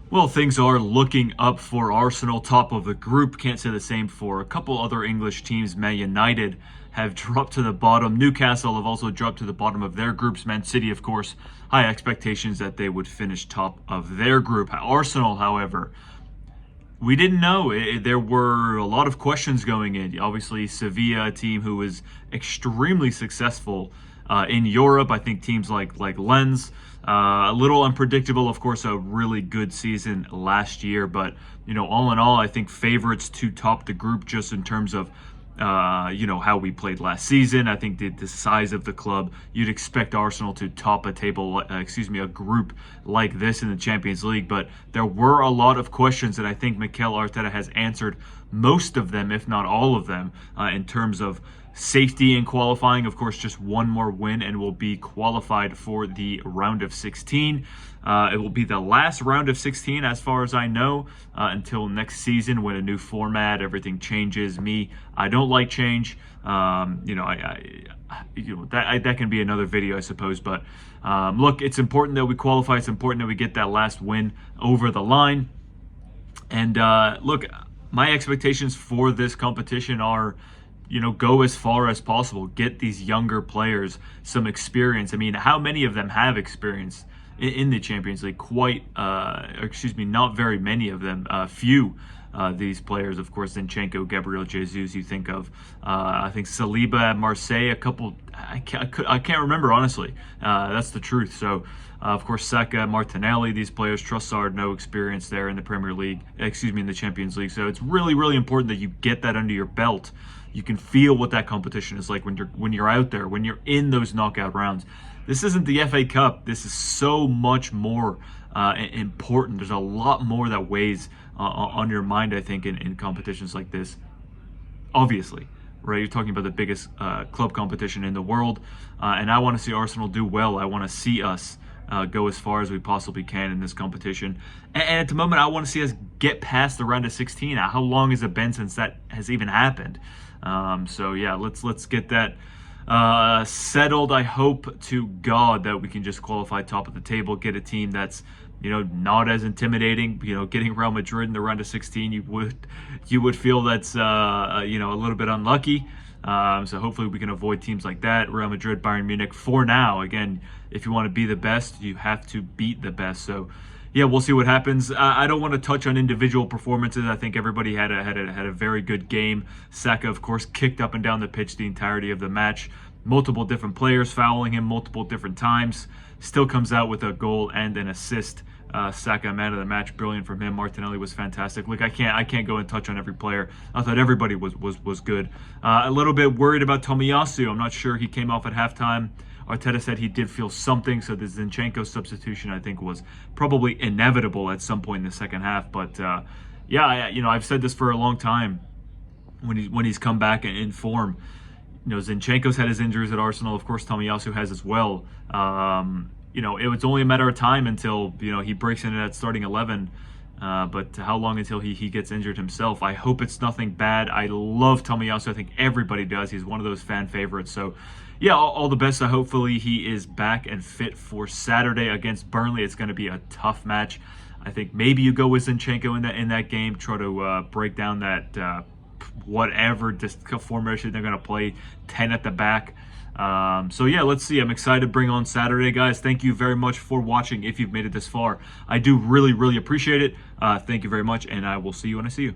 Well, things are looking up for Arsenal, top of the group. Can't say the same for a couple other English teams. Man United have dropped to the bottom. Newcastle have also dropped to the bottom of their groups. Man City, of course, high expectations that they would finish top of their group. Arsenal, however, we didn't know. There were a lot of questions going in. Obviously, Sevilla, a team who was extremely successful in Europe. I think teams like Lens, a little unpredictable. Of course, a really good season last year. But, all in all, I think favorites to top the group just in terms of how we played last season. I think the size of the club, you'd expect Arsenal to top a group like this in the Champions League. But there were a lot of questions, and I think Mikel Arteta has answered most of them, if not all of them, in terms of safety in qualifying. Of course, just one more win and we'll be qualified for the round of 16. It will be the last round of 16 as far as I know, until next season when a new format, everything changes. I don't like change. That can be another video, I suppose. But look, it's important that we qualify. It's important that we get that last win over the line. And look, my expectations for this competition are, go as far as possible. Get these younger players some experience. I mean, how many of them have experience in the Champions League? Not very many of them. Few. These players, of course, Zinchenko, Gabriel Jesus, you think of. I think Saliba at Marseille, a couple, I can't remember, honestly. That's the truth. So, of course, Saka, Martinelli, these players, Trossard, no experience there in the Premier League, in the Champions League. So it's really, really important that you get that under your belt. You can feel what that competition is like when you're out there, when you're in those knockout rounds. This isn't the FA Cup. This is so much more important. There's a lot more that weighs on your mind, I think, in competitions like this. Obviously, right? You're talking about the biggest club competition in the world, and I want to see Arsenal do well. I want to see us go as far as we possibly can in this competition. And at the moment, I want to see us get past the round of 16. How long has it been since that has even happened? So yeah, let's get that settled. I hope to God that we can just qualify top of the table, get a team that's not as intimidating. Getting Real Madrid in the round of 16, you would feel that's a little bit unlucky. So hopefully we can avoid teams like that. Real Madrid, Bayern Munich. For now, again, if you want to be the best, you have to beat the best. So yeah, we'll see what happens. I don't want to touch on individual performances. I think everybody had a very good game. Saka, of course, kicked up and down the pitch the entirety of the match. Multiple different players fouling him multiple different times. Still comes out with a goal and an assist. Saka, man of the match, brilliant from him. Martinelli was fantastic. Look, I can't go and touch on every player. I thought everybody was good. A little bit worried about Tomiyasu. I'm not sure. He came off at halftime. Arteta said he did feel something, so the Zinchenko substitution, I think, was probably inevitable at some point in the second half. But I've said this for a long time. When he's come back in form, Zinchenko's had his injuries at Arsenal. Of course, Tomiyasu has as well. It was only a matter of time until he breaks into that starting 11. But how long until he gets injured himself? I hope it's nothing bad. I love Tomiyasu. I think everybody does. He's one of those fan favorites. So, yeah, all the best. Hopefully he is back and fit for Saturday against Burnley. It's going to be a tough match. I think maybe you go with Zinchenko in that game. Try to break down that whatever formation they're going to play. 10 at the back. So yeah, let's see. I'm excited to bring on Saturday, guys. Thank you very much for watching. If you've made it this far, I do really, really appreciate it. Thank you very much, and I will see you when I see you.